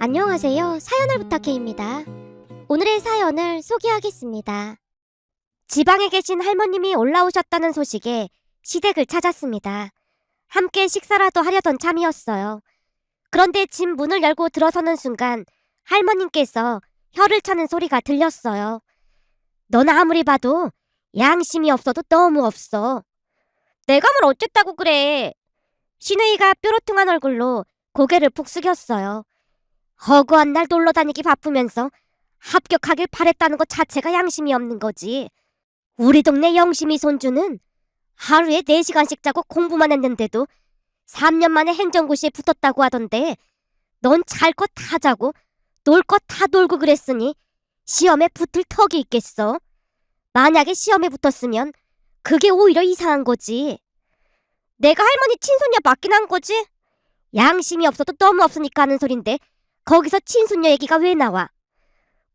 안녕하세요. 사연을 부탁해입니다. 오늘의 사연을 소개하겠습니다. 지방에 계신 할머님이 올라오셨다는 소식에 시댁을 찾았습니다. 함께 식사라도 하려던 참이었어요. 그런데 집 문을 열고 들어서는 순간 할머님께서 혀를 차는 소리가 들렸어요. 넌 아무리 봐도 양심이 없어도 너무 없어. 내가 뭘 어쨌다고 그래. 시누이가 뾰로통한 얼굴로 고개를 푹 숙였어요. 허구한 날 놀러 다니기 바쁘면서 합격하길 바랬다는 것 자체가 양심이 없는 거지. 우리 동네 영심이 손주는 하루에 4시간씩 자고 공부만 했는데도 3년 만에 행정고시에 붙었다고 하던데 넌 잘 것 다 자고 놀 것 다 놀고 그랬으니 시험에 붙을 턱이 있겠어. 만약에 시험에 붙었으면 그게 오히려 이상한 거지. 내가 할머니 친손녀 맞긴 한 거지? 양심이 없어도 너무 없으니까 하는 소린데 거기서 친손녀 얘기가 왜 나와?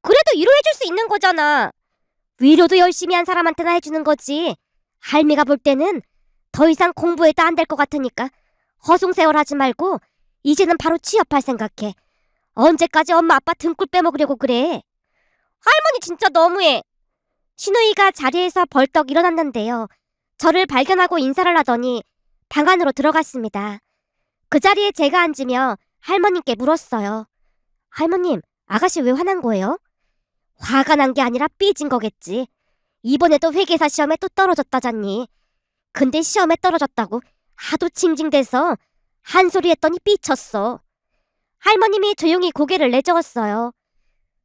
그래도 위로해줄 수 있는 거잖아. 위로도 열심히 한 사람한테나 해주는 거지. 할미가 볼 때는 더 이상 공부해도 안 될 것 같으니까 허송세월 하지 말고 이제는 바로 취업할 생각해. 언제까지 엄마 아빠 등골 빼먹으려고 그래. 할머니 진짜 너무해. 신우이가 자리에서 벌떡 일어났는데요. 저를 발견하고 인사를 하더니 방 안으로 들어갔습니다. 그 자리에 제가 앉으며 할머님께 물었어요. 할머님, 아가씨 왜 화난 거예요? 화가 난 게 아니라 삐진 거겠지. 이번에도 회계사 시험에 또 떨어졌다잖니. 근데 시험에 떨어졌다고 하도 징징대서 한 소리 했더니 삐쳤어. 할머님이 조용히 고개를 내저었어요.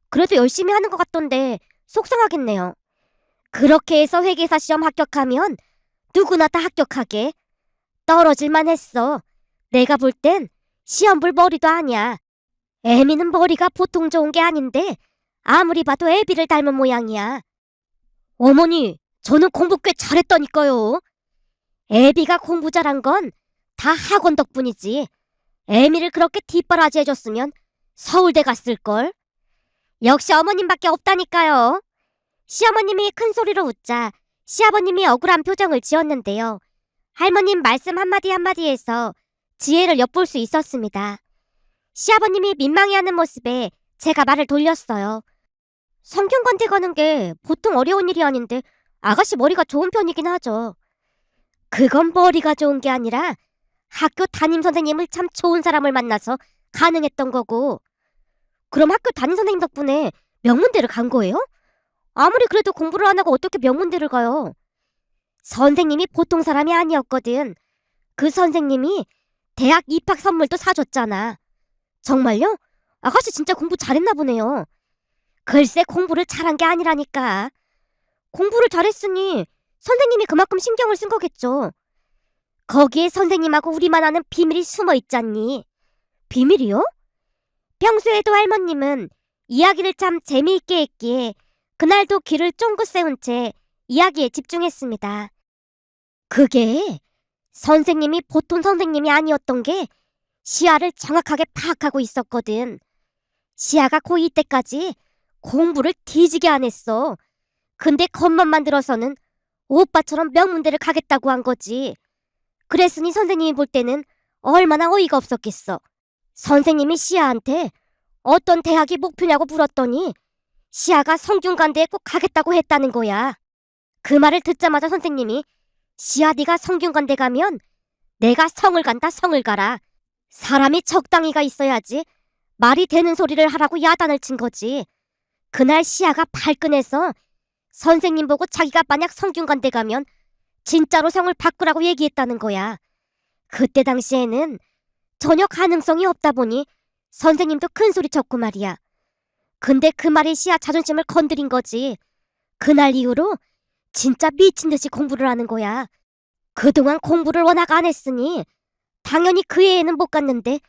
그래도 열심히 하는 것 같던데 속상하겠네요. 그렇게 해서 회계사 시험 합격하면 누구나 다 합격하게. 떨어질만 했어. 내가 볼 땐 시험 볼 머리도 아니야. 애미는 머리가 보통 좋은 게 아닌데 아무리 봐도 애비를 닮은 모양이야. 어머니, 저는 공부 꽤 잘했다니까요. 애비가 공부 잘한 건 다 학원 덕분이지. 애미를 그렇게 뒷바라지 해줬으면 서울대 갔을걸. 역시 어머님밖에 없다니까요. 시어머님이 큰 소리로 웃자 시아버님이 억울한 표정을 지었는데요. 할머님 말씀 한마디 한마디에서 지혜를 엿볼 수 있었습니다. 시아버님이 민망해하는 모습에 제가 말을 돌렸어요. 성균관대 가는 게 보통 어려운 일이 아닌데 아가씨 머리가 좋은 편이긴 하죠. 그건 머리가 좋은 게 아니라 학교 담임선생님을 참 좋은 사람을 만나서 가능했던 거고. 그럼 학교 담임선생님 덕분에 명문대를 간 거예요? 아무리 그래도 공부를 안 하고 어떻게 명문대를 가요? 선생님이 보통 사람이 아니었거든. 그 선생님이 대학 입학 선물도 사줬잖아. 정말요? 아가씨 진짜 공부 잘했나 보네요. 글쎄 공부를 잘한 게 아니라니까. 공부를 잘했으니 선생님이 그만큼 신경을 쓴 거겠죠. 거기에 선생님하고 우리만 아는 비밀이 숨어 있잖니. 비밀이요? 평소에도 할머님은 이야기를 참 재미있게 했기에 그날도 귀를 쫑긋 세운 채 이야기에 집중했습니다. 그게 선생님이 보통 선생님이 아니었던 게 시아를 정확하게 파악하고 있었거든. 시아가 고2 때까지 공부를 뒤지게 안 했어. 근데 겉멋만 들어서는 오빠처럼 명문대를 가겠다고 한 거지. 그랬으니 선생님이 볼 때는 얼마나 어이가 없었겠어. 선생님이 시아한테 어떤 대학이 목표냐고 물었더니 시아가 성균관대에 꼭 가겠다고 했다는 거야. 그 말을 듣자마자 선생님이 시아 네가 성균관대 가면 내가 성을 간다 성을 가라. 사람이 적당히가 있어야지 말이 되는 소리를 하라고 야단을 친 거지. 그날 시아가 발끈해서 선생님 보고 자기가 만약 성균관대 가면 진짜로 성을 바꾸라고 얘기했다는 거야. 그때 당시에는 전혀 가능성이 없다 보니 선생님도 큰 소리 쳤고 말이야. 근데 그 말이 시아 자존심을 건드린 거지. 그날 이후로 진짜 미친 듯이 공부를 하는 거야. 그동안 공부를 워낙 안 했으니 당연히 그 애에는 못 갔는데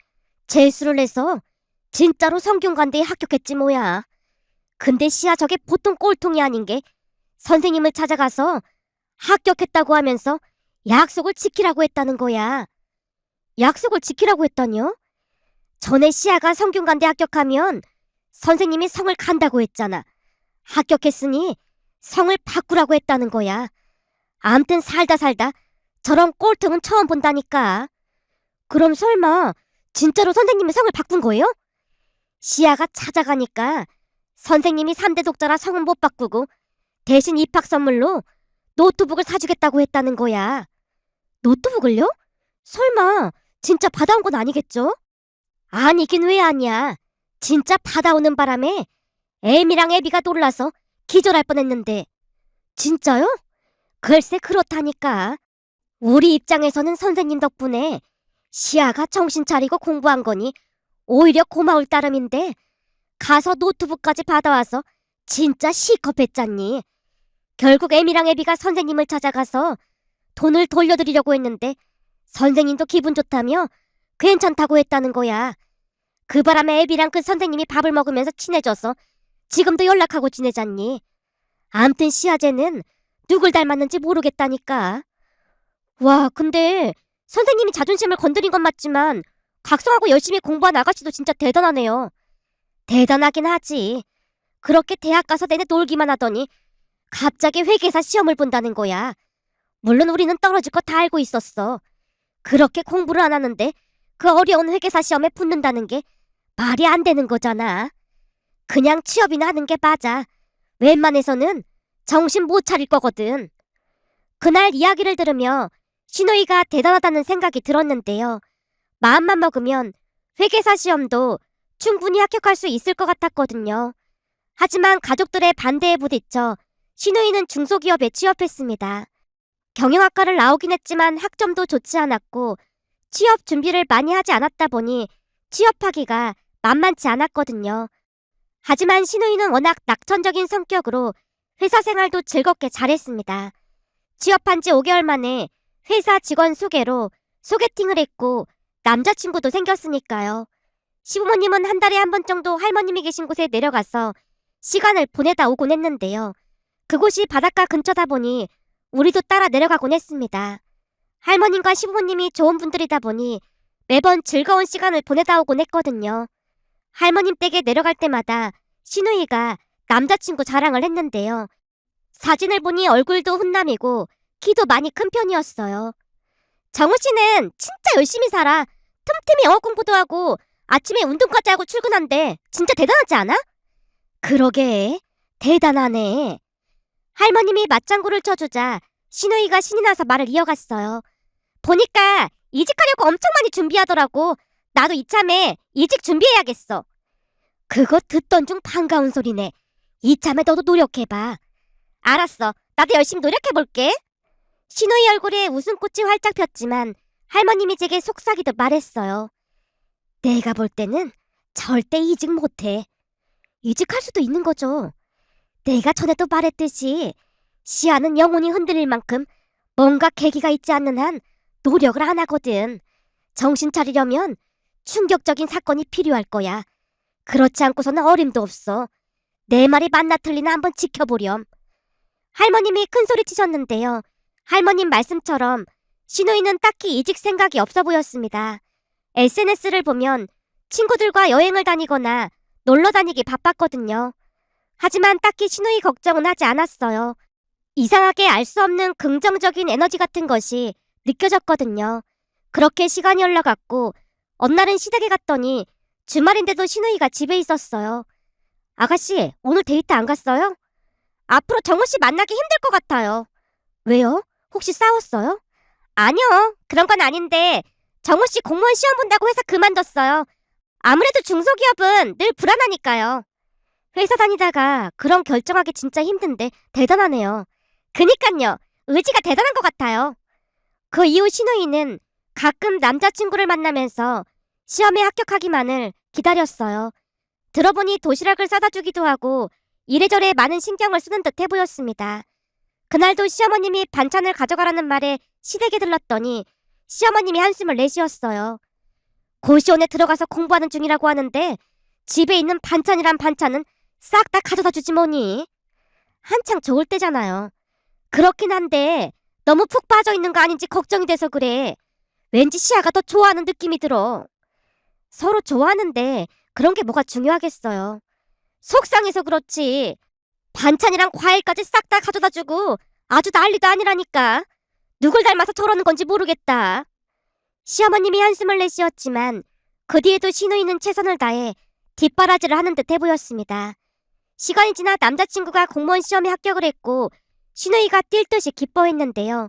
재수를 해서 진짜로 성균관대에 합격했지 뭐야. 근데 시아 저게 보통 꼴통이 아닌 게 선생님을 찾아가서 합격했다고 하면서 약속을 지키라고 했다는 거야. 약속을 지키라고 했다뇨? 전에 시아가 성균관대 합격하면 선생님이 성을 간다고 했잖아. 합격했으니 성을 바꾸라고 했다는 거야. 암튼 살다 저런 꼴통은 처음 본다니까. 그럼 설마 진짜로 선생님이 성을 바꾼 거예요? 시아가 찾아가니까 선생님이 3대 독자라 성은 못 바꾸고 대신 입학 선물로 노트북을 사주겠다고 했다는 거야. 노트북을요? 설마 진짜 받아온 건 아니겠죠? 아니긴 왜 아니야. 진짜 받아오는 바람에 애미랑 애비가 놀라서 기절할 뻔했는데. 진짜요? 글쎄 그렇다니까. 우리 입장에서는 선생님 덕분에 시아가 정신 차리고 공부한 거니 오히려 고마울 따름인데 가서 노트북까지 받아와서 진짜 시커 뺐잖니. 결국 애미랑 애비가 선생님을 찾아가서 돈을 돌려드리려고 했는데 선생님도 기분 좋다며 괜찮다고 했다는 거야. 그 바람에 애비랑 그 선생님이 밥을 먹으면서 친해져서 지금도 연락하고 지내잖니. 암튼 시아제는 누굴 닮았는지 모르겠다니까. 와, 근데 선생님이 자존심을 건드린 건 맞지만 각성하고 열심히 공부한 아가씨도 진짜 대단하네요. 대단하긴 하지. 그렇게 대학 가서 내내 놀기만 하더니 갑자기 회계사 시험을 본다는 거야. 물론 우리는 떨어질 거 다 알고 있었어. 그렇게 공부를 안 하는데 그 어려운 회계사 시험에 붙는다는 게 말이 안 되는 거잖아. 그냥 취업이나 하는 게 맞아. 웬만해서는 정신 못 차릴 거거든. 그날 이야기를 들으며 신우이가 대단하다는 생각이 들었는데요. 마음만 먹으면 회계사 시험도 충분히 합격할 수 있을 것 같았거든요. 하지만 가족들의 반대에 부딪혀 신우이는 중소기업에 취업했습니다. 경영학과를 나오긴 했지만 학점도 좋지 않았고 취업 준비를 많이 하지 않았다 보니 취업하기가 만만치 않았거든요. 하지만 신우이는 워낙 낙천적인 성격으로 회사 생활도 즐겁게 잘했습니다. 취업한 지 5개월 만에 회사 직원 소개로 소개팅을 했고 남자친구도 생겼으니까요. 시부모님은 한 달에 한 번 정도 할머님이 계신 곳에 내려가서 시간을 보내다 오곤 했는데요. 그곳이 바닷가 근처다 보니 우리도 따라 내려가곤 했습니다. 할머님과 시부모님이 좋은 분들이다 보니 매번 즐거운 시간을 보내다 오곤 했거든요. 할머님 댁에 내려갈 때마다 신우이가 남자친구 자랑을 했는데요. 사진을 보니 얼굴도 훈남이고 키도 많이 큰 편이었어요. 정우 씨는 진짜 열심히 살아. 틈틈이 영어 공부도 하고 아침에 운동까지 하고 출근한대. 진짜 대단하지 않아? 그러게, 대단하네. 할머님이 맞장구를 쳐주자 신우이가 신이 나서 말을 이어갔어요. 보니까 이직하려고 엄청 많이 준비하더라고. 나도 이참에 이직 준비해야겠어. 그거 듣던 중 반가운 소리네. 이참에 너도 노력해봐. 알았어. 나도 열심히 노력해볼게. 신우이 얼굴에 웃음꽃이 활짝 폈지만 할머님이 제게 속삭이듯 말했어요. 내가 볼 때는 절대 이직 못해. 이직할 수도 있는 거죠. 내가 전에도 말했듯이 시아는 영혼이 흔들릴 만큼 뭔가 계기가 있지 않는 한 노력을 안 하거든. 정신 차리려면 충격적인 사건이 필요할 거야. 그렇지 않고서는 어림도 없어. 내 말이 맞나 틀리나 한번 지켜보렴. 할머님이 큰소리 치셨는데요. 할머님 말씀처럼 신우이는 딱히 이직 생각이 없어 보였습니다. SNS를 보면 친구들과 여행을 다니거나 놀러 다니기 바빴거든요. 하지만 딱히 신우이 걱정은 하지 않았어요. 이상하게 알 수 없는 긍정적인 에너지 같은 것이 느껴졌거든요. 그렇게 시간이 흘러갔고 어느 날은 시댁에 갔더니 주말인데도 신우이가 집에 있었어요. 아가씨, 오늘 데이트 안 갔어요? 앞으로 정우 씨 만나기 힘들 것 같아요. 왜요? 혹시 싸웠어요? 아니요, 그런 건 아닌데 정우 씨 공무원 시험 본다고 회사 그만뒀어요. 아무래도 중소기업은 늘 불안하니까요. 회사 다니다가 그런 결정하기 진짜 힘든데 대단하네요. 그니깐요, 의지가 대단한 것 같아요. 그 이후 신우이는 가끔 남자친구를 만나면서 시험에 합격하기만을 기다렸어요. 들어보니 도시락을 싸다 주기도 하고 이래저래 많은 신경을 쓰는 듯해 보였습니다. 그날도 시어머님이 반찬을 가져가라는 말에 시댁에 들렀더니 시어머님이 한숨을 내쉬었어요. 고시원에 들어가서 공부하는 중이라고 하는데 집에 있는 반찬이란 반찬은 싹 다 가져다 주지 뭐니. 한창 좋을 때잖아요. 그렇긴 한데 너무 푹 빠져 있는 거 아닌지 걱정이 돼서 그래. 왠지 시아가 더 좋아하는 느낌이 들어. 서로 좋아하는데 그런 게 뭐가 중요하겠어요. 속상해서 그렇지. 반찬이랑 과일까지 싹 다 가져다 주고 아주 난리도 아니라니까. 누굴 닮아서 저러는 건지 모르겠다. 시어머님이 한숨을 내쉬었지만 그 뒤에도 신우이는 최선을 다해 뒷바라지를 하는 듯해 보였습니다. 시간이 지나 남자친구가 공무원 시험에 합격을 했고 신우이가 뛸 듯이 기뻐했는데요.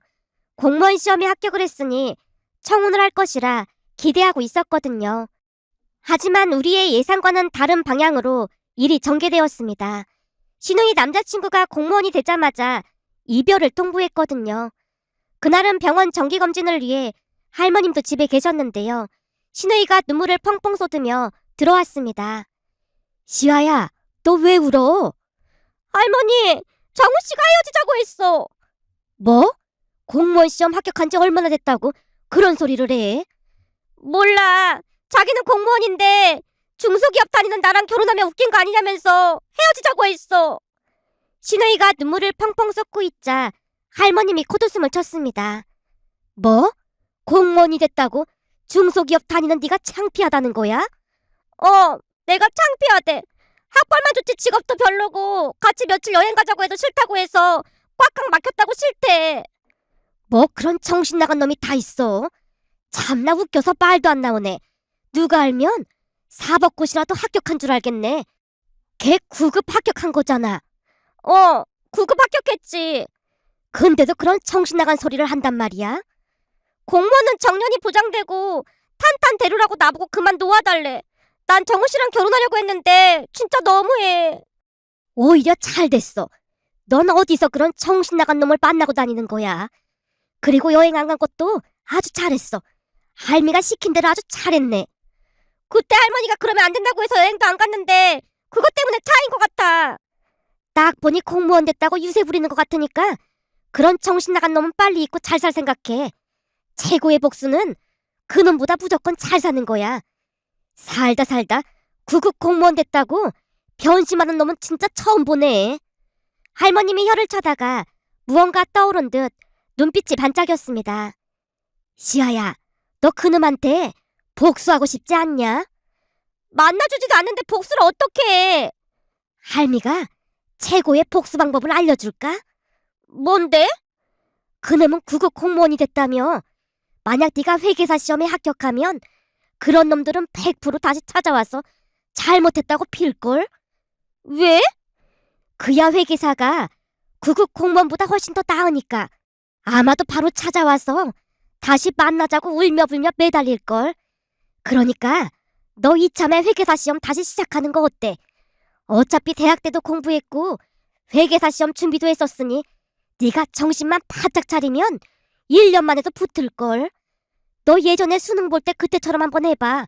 공무원 시험에 합격을 했으니 청혼을 할 것이라 기대하고 있었거든요. 하지만 우리의 예상과는 다른 방향으로 일이 전개되었습니다. 신우이 남자친구가 공무원이 되자마자 이별을 통보했거든요. 그날은 병원 정기검진을 위해 할머님도 집에 계셨는데요. 신우이가 눈물을 펑펑 쏟으며 들어왔습니다. 시아야, 너 왜 울어? 할머니, 정우 씨가 헤어지자고 했어. 뭐? 공무원 시험 합격한 지 얼마나 됐다고 그런 소리를 해? 몰라. 자기는 공무원인데 중소기업 다니는 나랑 결혼하면 웃긴 거 아니냐면서 헤어지자고 했어. 신우이가 눈물을 펑펑 쏟고 있자 할머님이 콧웃음을 쳤습니다. 뭐? 공무원이 됐다고 중소기업 다니는 네가 창피하다는 거야? 내가 창피하대. 학벌만 좋지 직업도 별로고 같이 며칠 여행 가자고 해도 싫다고 해서 꽉꽉 막혔다고 싫대. 뭐 그런 정신 나간 놈이 다 있어. 참나 웃겨서 말도 안 나오네. 누가 알면 사법고시라도 합격한 줄 알겠네. 걔 9급 합격한 거잖아. 9급 합격했지. 근데도 그런 정신 나간 소리를 한단 말이야? 공무원은 정년이 보장되고 탄탄대로라고 나보고 그만 놓아달래. 난 정우 씨랑 결혼하려고 했는데 진짜 너무해. 오히려 잘 됐어. 넌 어디서 그런 정신 나간 놈을 만나고 다니는 거야? 그리고 여행 안 간 것도 아주 잘했어. 할미가 시킨 대로 아주 잘했네. 그때 할머니가 그러면 안 된다고 해서 여행도 안 갔는데 그것 때문에 차인 것 같아. 딱 보니 공무원 됐다고 유세 부리는 것 같으니까 그런 정신 나간 놈은 빨리 잊고 잘 살 생각해. 최고의 복수는 그놈보다 무조건 잘 사는 거야. 살다 9급 공무원 됐다고 변심하는 놈은 진짜 처음 보네. 할머님이 혀를 차다가 무언가 떠오른 듯 눈빛이 반짝였습니다. 시아야, 너 그놈한테 복수하고 싶지 않냐? 만나주지도 않는데 복수를 어떻게 해? 할미가 최고의 복수 방법을 알려줄까? 뭔데? 그놈은 9급 공무원이 됐다며. 만약 네가 회계사 시험에 합격하면 그런 놈들은 100% 다시 찾아와서 잘못했다고 필걸? 왜? 그야 회계사가 9급 공무원보다 훨씬 더 나으니까 아마도 바로 찾아와서 다시 만나자고 울며불며 매달릴걸. 그러니까 너 이참에 회계사 시험 다시 시작하는 거 어때? 어차피 대학 때도 공부했고 회계사 시험 준비도 했었으니 네가 정신만 바짝 차리면 1년 만에도 붙을걸. 너 예전에 수능 볼 때 그때처럼 한번 해봐.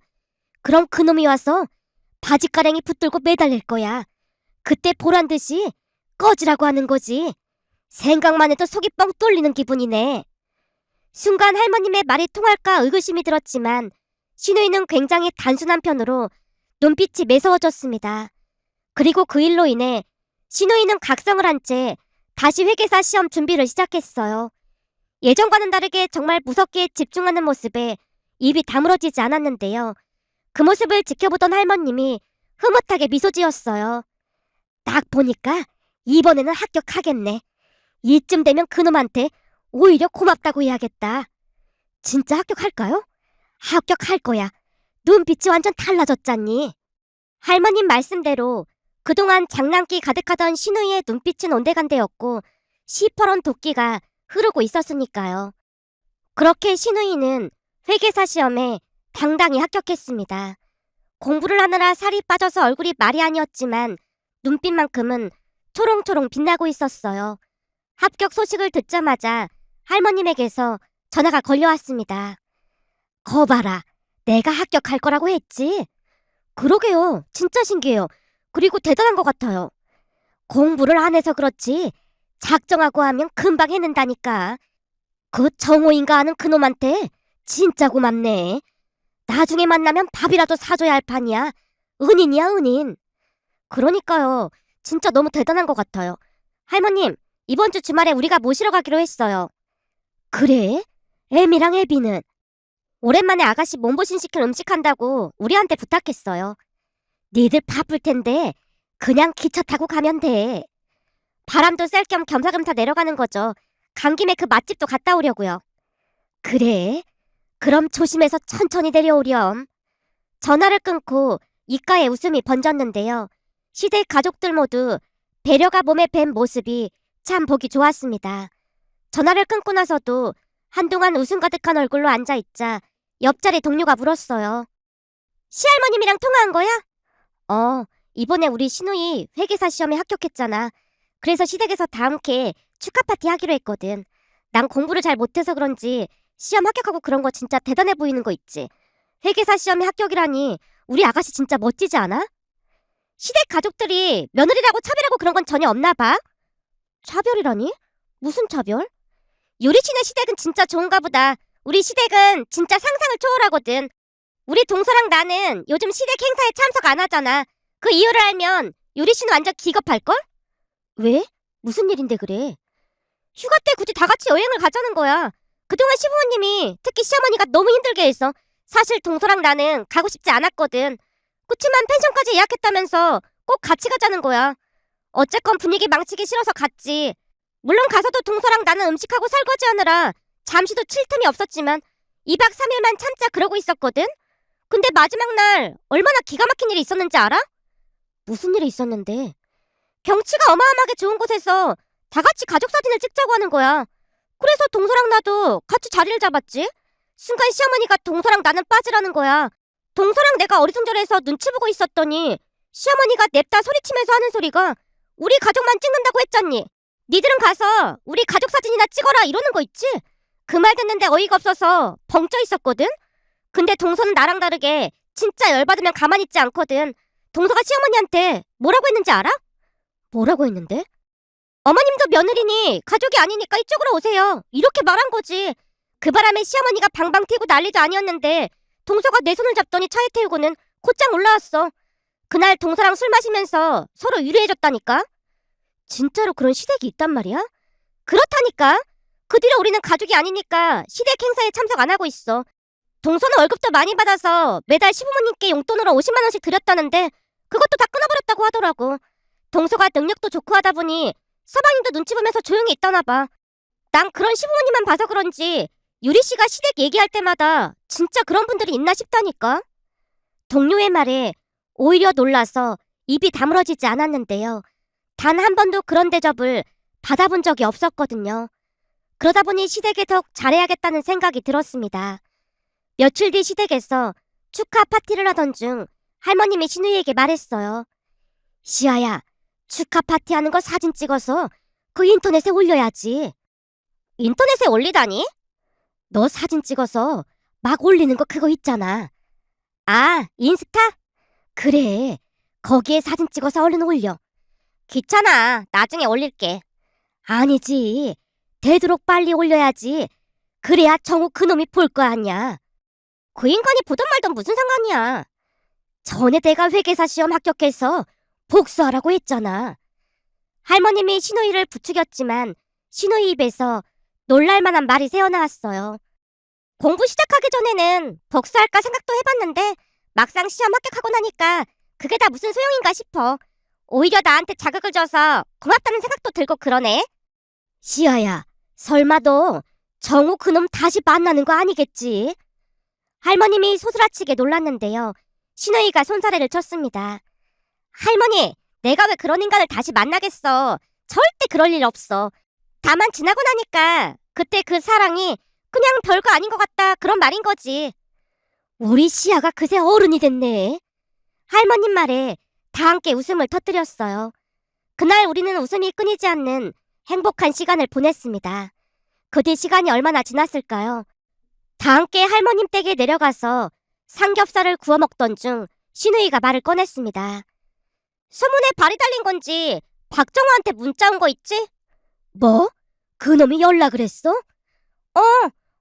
그럼 그놈이 와서 바지가랑이 붙들고 매달릴 거야. 그때 보란 듯이 꺼지라고 하는 거지. 생각만 해도 속이 뻥 뚫리는 기분이네. 순간 할머님의 말이 통할까 의구심이 들었지만 신우이는 굉장히 단순한 편으로 눈빛이 매서워졌습니다. 그리고 그 일로 인해 신우이는 각성을 한 채 다시 회계사 시험 준비를 시작했어요. 예전과는 다르게 정말 무섭게 집중하는 모습에 입이 다물어지지 않았는데요. 그 모습을 지켜보던 할머님이 흐뭇하게 미소 지었어요. 딱 보니까 이번에는 합격하겠네. 이쯤 되면 그놈한테 오히려 고맙다고 해야겠다. 진짜 합격할까요? 합격할 거야. 눈빛이 완전 달라졌잖니. 할머님 말씀대로 그동안 장난기 가득하던 신우이의 눈빛은 온데간데였고 시퍼런 도끼가 흐르고 있었으니까요. 그렇게 신우이는 회계사 시험에 당당히 합격했습니다. 공부를 하느라 살이 빠져서 얼굴이 말이 아니었지만 눈빛만큼은 초롱초롱 빛나고 있었어요. 합격 소식을 듣자마자 할머님에게서 전화가 걸려왔습니다. 거봐라, 내가 합격할 거라고 했지? 그러게요. 진짜 신기해요. 그리고 대단한 것 같아요. 공부를 안 해서 그렇지 작정하고 하면 금방 해낸다니까. 그 정호인가 하는 그놈한테 진짜 고맙네. 나중에 만나면 밥이라도 사줘야 할 판이야. 은인이야, 은인. 그러니까요. 진짜 너무 대단한 것 같아요. 할머님, 이번 주 주말에 우리가 모시러 가기로 했어요. 그래? 에미랑 애비는? 오랜만에 아가씨 몸보신 시킬 음식 한다고 우리한테 부탁했어요. 니들 바쁠 텐데 그냥 기차 타고 가면 돼. 바람도 쐴 겸 겸사겸사 내려가는 거죠. 간 김에 그 맛집도 갔다 오려고요. 그래? 그럼 조심해서 천천히 내려오렴. 전화를 끊고 입가에 웃음이 번졌는데요. 시댁 가족들 모두 배려가 몸에 밴 모습이 참 보기 좋았습니다. 전화를 끊고 나서도 한동안 웃음 가득한 얼굴로 앉아있자 옆자리 동료가 물었어요. 시할머님이랑 통화한 거야? 이번에 우리 시누이 회계사 시험에 합격했잖아. 그래서 시댁에서 다 함께 축하 파티 하기로 했거든. 난 공부를 잘 못해서 그런지 시험 합격하고 그런 거 진짜 대단해 보이는 거 있지. 회계사 시험에 합격이라니 우리 아가씨 진짜 멋지지 않아? 시댁 가족들이 며느리라고 차별하고 그런 건 전혀 없나 봐. 차별이라니? 무슨 차별? 유리 씨네 시댁은 진짜 좋은가 보다. 우리 시댁은 진짜 상상을 초월하거든. 우리 동서랑 나는 요즘 시댁 행사에 참석 안 하잖아. 그 이유를 알면 유리 씨는 완전 기겁할걸? 왜? 무슨 일인데 그래? 휴가 때 굳이 다 같이 여행을 가자는 거야. 그동안 시부모님이 특히 시어머니가 너무 힘들게 해서 사실 동서랑 나는 가고 싶지 않았거든. 그치만 펜션까지 예약했다면서 꼭 같이 가자는 거야. 어쨌건 분위기 망치기 싫어서 갔지. 물론 가서도 동서랑 나는 음식하고 설거지하느라 잠시도 칠 틈이 없었지만 2박 3일만 참자 그러고 있었거든. 근데 마지막 날 얼마나 기가 막힌 일이 있었는지 알아? 무슨 일이 있었는데? 경치가 어마어마하게 좋은 곳에서 다 같이 가족 사진을 찍자고 하는 거야. 그래서 동서랑 나도 같이 자리를 잡았지. 순간 시어머니가 동서랑 나는 빠지라는 거야. 동서랑 내가 어리둥절해서 눈치 보고 있었더니 시어머니가 냅다 소리치면서 하는 소리가 우리 가족만 찍는다고 했잖니. 니들은 가서 우리 가족 사진이나 찍어라 이러는 거 있지? 그 말 듣는데 어이가 없어서 벙쪄 있었거든. 근데 동서는 나랑 다르게 진짜 열받으면 가만히 있지 않거든. 동서가 시어머니한테 뭐라고 했는지 알아? 뭐라고 했는데? 어머님도 며느리니 가족이 아니니까 이쪽으로 오세요. 이렇게 말한 거지. 그 바람에 시어머니가 방방 튀고 난리도 아니었는데 동서가 내 손을 잡더니 차에 태우고는 곧장 올라왔어. 그날 동서랑 술 마시면서 서로 위로해줬다니까. 진짜로 그런 시댁이 있단 말이야? 그렇다니까. 그 뒤로 우리는 가족이 아니니까 시댁 행사에 참석 안 하고 있어. 동서는 월급도 많이 받아서 매달 시부모님께 용돈으로 50만 원씩 드렸다는데 그것도 다 끊어버렸다고 하더라고. 동서가 능력도 좋고 하다 보니 서방님도 눈치 보면서 조용히 있다나 봐. 난 그런 시부모님만 봐서 그런지 유리 씨가 시댁 얘기할 때마다 진짜 그런 분들이 있나 싶다니까. 동료의 말에 오히려 놀라서 입이 다물어지지 않았는데요. 단 한 번도 그런 대접을 받아본 적이 없었거든요. 그러다 보니 시댁에 더 잘해야겠다는 생각이 들었습니다. 며칠 뒤 시댁에서 축하 파티를 하던 중 할머님이 시누이에게 말했어요. 시아야, 축하 파티하는 거 사진 찍어서 그 인터넷에 올려야지. 인터넷에 올리다니? 너 사진 찍어서 막 올리는 거 그거 있잖아. 아, 인스타? 그래, 거기에 사진 찍어서 얼른 올려. 귀찮아, 나중에 올릴게. 아니지, 되도록 빨리 올려야지. 그래야 정우 그놈이 볼 거 아니야. 그 인간이 보던 말던 무슨 상관이야. 전에 내가 회계사 시험 합격해서 복수하라고 했잖아. 할머님이 시누이를 부추겼지만 시누이 입에서 놀랄만한 말이 새어나왔어요. 공부 시작하기 전에는 복수할까 생각도 해봤는데 막상 시험 합격하고 나니까 그게 다 무슨 소용인가 싶어. 오히려 나한테 자극을 줘서 고맙다는 생각도 들고 그러네. 시아야, 설마 너 정우 그놈 다시 만나는 거 아니겠지? 할머님이 소스라치게 놀랐는데요. 시누이가 손사래를 쳤습니다. 할머니, 내가 왜 그런 인간을 다시 만나겠어. 절대 그럴 일 없어. 다만 지나고 나니까 그때 그 사랑이 그냥 별거 아닌 것 같다 그런 말인 거지. 우리 시아가 그새 어른이 됐네. 할머님 말에 다 함께 웃음을 터뜨렸어요. 그날 우리는 웃음이 끊이지 않는 행복한 시간을 보냈습니다. 그 뒤 시간이 얼마나 지났을까요? 다 함께 할머님 댁에 내려가서 삼겹살을 구워 먹던 중 시누이가 말을 꺼냈습니다. 소문에 발이 달린 건지 박정호한테 문자 온 거 있지? 뭐? 그놈이 연락을 했어?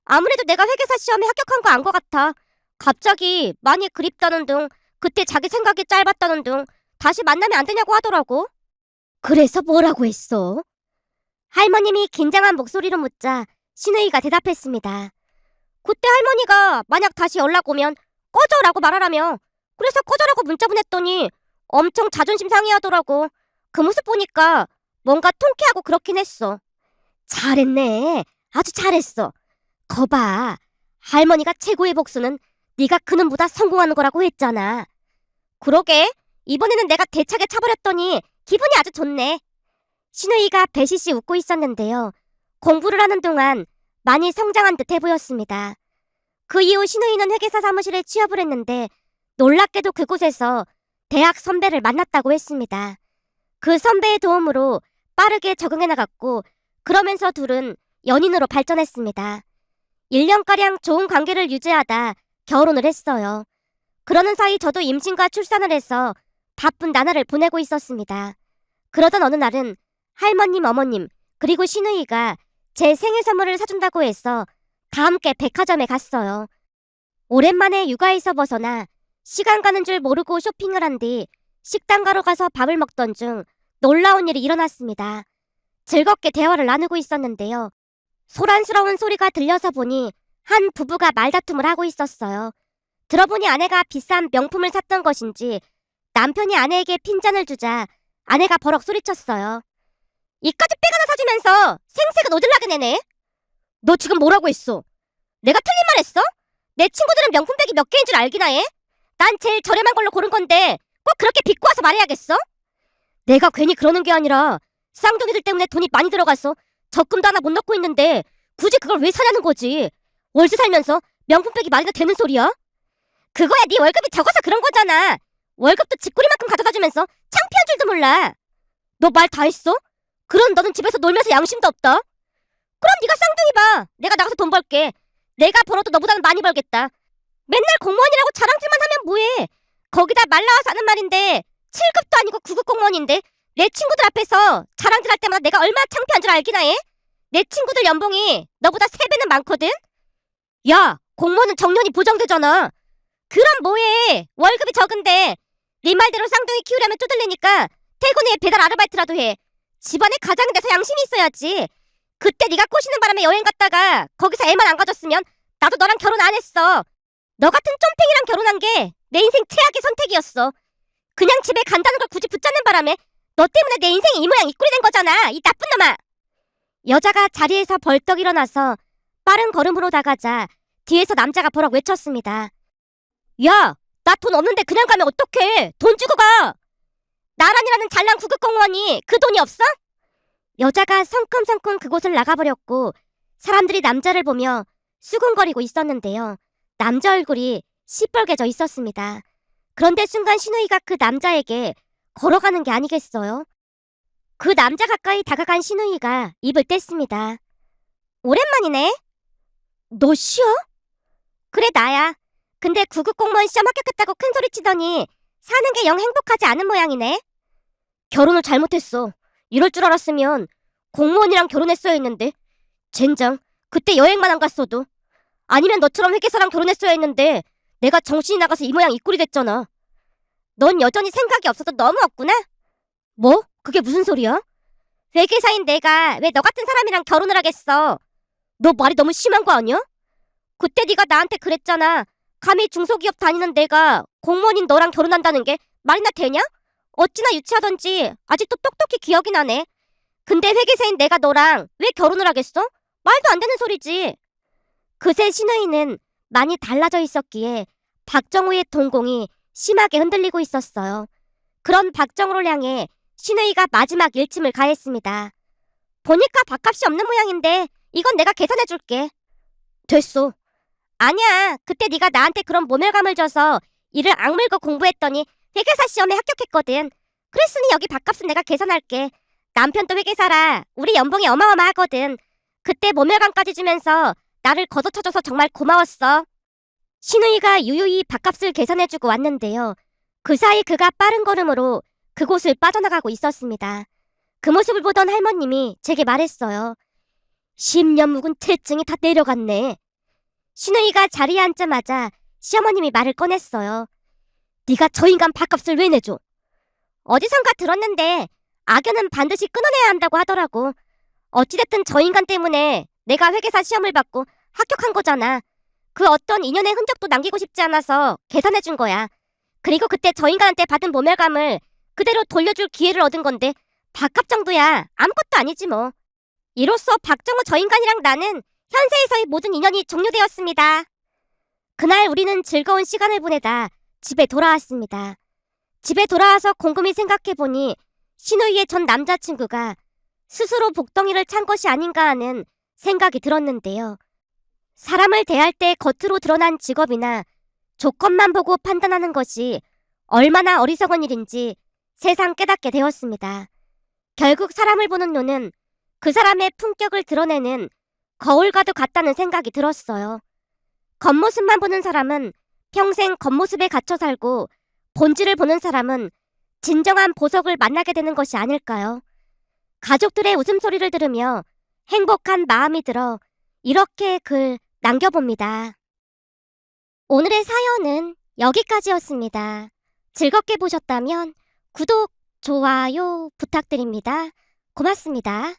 아무래도 내가 회계사 시험에 합격한 거 안 거 같아. 갑자기 많이 그립다는 둥, 그때 자기 생각이 짧았다는 둥, 다시 만나면 안 되냐고 하더라고. 그래서 뭐라고 했어? 할머님이 긴장한 목소리로 묻자 시누이가 대답했습니다. 그때 할머니가 만약 다시 연락 오면 꺼져라고 말하라며. 그래서 꺼져라고 문자 보냈더니 엄청 자존심 상해하더라고. 그 모습 보니까 뭔가 통쾌하고 그렇긴 했어. 잘했네. 아주 잘했어. 거봐. 할머니가 최고의 복수는 네가 그놈보다 성공하는 거라고 했잖아. 그러게. 이번에는 내가 대차게 차버렸더니 기분이 아주 좋네. 신우이가 배시시 웃고 있었는데요. 공부를 하는 동안 많이 성장한 듯해 보였습니다. 그 이후 신우이는 회계사 사무실에 취업을 했는데 놀랍게도 그곳에서 대학 선배를 만났다고 했습니다. 그 선배의 도움으로 빠르게 적응해 나갔고 그러면서 둘은 연인으로 발전했습니다. 1년가량 좋은 관계를 유지하다 결혼을 했어요. 그러는 사이 저도 임신과 출산을 해서 바쁜 나날을 보내고 있었습니다. 그러던 어느 날은 할머님, 어머님, 그리고 신우이가 제 생일 선물을 사준다고 해서 다 함께 백화점에 갔어요. 오랜만에 육아에서 벗어나 시간 가는 줄 모르고 쇼핑을 한 뒤 식당 가러 가서 밥을 먹던 중 놀라운 일이 일어났습니다. 즐겁게 대화를 나누고 있었는데요. 소란스러운 소리가 들려서 보니 한 부부가 말다툼을 하고 있었어요. 들어보니 아내가 비싼 명품을 샀던 것인지 남편이 아내에게 핀잔을 주자 아내가 버럭 소리쳤어요. 이까짓 빽하나 사주면서 생색은 오질나게 내네. 너 지금 뭐라고 했어? 내가 틀린 말 했어? 내 친구들은 명품백이 몇 개인 줄 알기나 해? 난 제일 저렴한 걸로 고른 건데 꼭 그렇게 비꼬 와서 말해야겠어? 내가 괜히 그러는 게 아니라 쌍둥이들 때문에 돈이 많이 들어가서 적금도 하나 못 넣고 있는데 굳이 그걸 왜 사냐는 거지. 월세 살면서 명품백이 말이나 되는 소리야? 그거야 네 월급이 적어서 그런 거잖아. 월급도 집구리만큼 가져다 주면서 창피한 줄도 몰라. 너 말 다 했어? 그럼 너는 집에서 놀면서 양심도 없다. 그럼 네가 쌍둥이 봐. 내가 나가서 돈 벌게. 내가 벌어도 너보다는 많이 벌겠다. 맨날 공무원이라고 자랑질만 하면 뭐해. 거기다 말 나와서 하는 말인데 7급도 아니고 9급 공무원인데 내 친구들 앞에서 자랑질 할 때마다 내가 얼마나 창피한 줄 알기나 해? 내 친구들 연봉이 너보다 3배는 많거든? 야, 공무원은 정년이 보장되잖아. 그럼 뭐해. 월급이 적은데 네 말대로 쌍둥이 키우려면 쪼들리니까 퇴근 후에 배달 아르바이트라도 해. 집안에 가장이 돼서 양심이 있어야지. 그때 네가 꼬시는 바람에 여행 갔다가 거기서 애만 안 가졌으면 나도 너랑 결혼 안 했어. 너 같은 쫌팽이랑 결혼한 게 내 인생 최악의 선택이었어. 그냥 집에 간다는 걸 굳이 붙잡는 바람에 너 때문에 내 인생이 이 모양 이 꼴이 된 거잖아. 이 나쁜 놈아. 여자가 자리에서 벌떡 일어나서 빠른 걸음으로 다가자 뒤에서 남자가 버럭 외쳤습니다. 야, 나 돈 없는데 그냥 가면 어떡해. 돈 주고 가. 나란이라는 잘난 9급 공무원이 그 돈이 없어? 여자가 성큼성큼 그곳을 나가버렸고 사람들이 남자를 보며 수군거리고 있었는데요. 남자 얼굴이 시뻘개져 있었습니다. 그런데 순간 신우이가 그 남자에게 걸어가는 게 아니겠어요? 그 남자 가까이 다가간 신우이가 입을 뗐습니다. 오랜만이네. 너 씨야? 그래 나야. 근데 9급 공무원 시험 합격했다고 큰소리 치더니 사는 게 영 행복하지 않은 모양이네. 결혼을 잘못했어. 이럴 줄 알았으면 공무원이랑 결혼했어야 했는데. 젠장, 그때 여행만 안 갔어도. 아니면 너처럼 회계사랑 결혼했어야 했는데 내가 정신이 나가서 이 모양 이 꼴이 됐잖아. 넌 여전히 생각이 없어서 너무 없구나? 뭐? 그게 무슨 소리야? 회계사인 내가 왜 너 같은 사람이랑 결혼을 하겠어? 너 말이 너무 심한 거 아니야? 그때 네가 나한테 그랬잖아. 감히 중소기업 다니는 내가 공무원인 너랑 결혼한다는 게 말이나 되냐? 어찌나 유치하던지 아직도 똑똑히 기억이 나네. 근데 회계사인 내가 너랑 왜 결혼을 하겠어? 말도 안 되는 소리지. 그새 신우이는 많이 달라져 있었기에 박정우의 동공이 심하게 흔들리고 있었어요. 그런 박정우를 향해 신우이가 마지막 일침을 가했습니다. 보니까 밥값이 없는 모양인데 이건 내가 계산해줄게. 됐어. 아니야. 그때 네가 나한테 그런 모멸감을 줘서 이를 악물고 공부했더니 회계사 시험에 합격했거든. 그랬으니 여기 밥값은 내가 계산할게. 남편도 회계사라 우리 연봉이 어마어마하거든. 그때 모멸감까지 주면서 나를 걷어차줘서 정말 고마웠어. 신우이가 유유히 밥값을 계산해주고 왔는데요. 그 사이 그가 빠른 걸음으로 그곳을 빠져나가고 있었습니다. 그 모습을 보던 할머님이 제게 말했어요. 10년 묵은 퇴증이 다 내려갔네. 신우이가 자리에 앉자마자 시어머님이 말을 꺼냈어요. 네가 저 인간 밥값을 왜 내줘? 어디선가 들었는데 악연은 반드시 끊어내야 한다고 하더라고. 어찌됐든 저 인간 때문에 내가 회계사 시험을 받고 합격한 거잖아. 그 어떤 인연의 흔적도 남기고 싶지 않아서 계산해준 거야. 그리고 그때 저 인간한테 받은 모멸감을 그대로 돌려줄 기회를 얻은 건데 밥값 정도야 아무것도 아니지 뭐. 이로써 박정우 저 인간이랑 나는 현세에서의 모든 인연이 종료되었습니다. 그날 우리는 즐거운 시간을 보내다 집에 돌아왔습니다. 집에 돌아와서 곰곰이 생각해보니 신우이의 전 남자친구가 스스로 복덩이를 찬 것이 아닌가 하는 생각이 들었는데요. 사람을 대할 때 겉으로 드러난 직업이나 조건만 보고 판단하는 것이 얼마나 어리석은 일인지 새삼 깨닫게 되었습니다. 결국 사람을 보는 눈은 그 사람의 품격을 드러내는 거울과도 같다는 생각이 들었어요. 겉모습만 보는 사람은 평생 겉모습에 갇혀 살고 본질을 보는 사람은 진정한 보석을 만나게 되는 것이 아닐까요? 가족들의 웃음소리를 들으며 행복한 마음이 들어 이렇게 글 남겨봅니다. 오늘의 사연은 여기까지였습니다. 즐겁게 보셨다면 구독, 좋아요 부탁드립니다. 고맙습니다.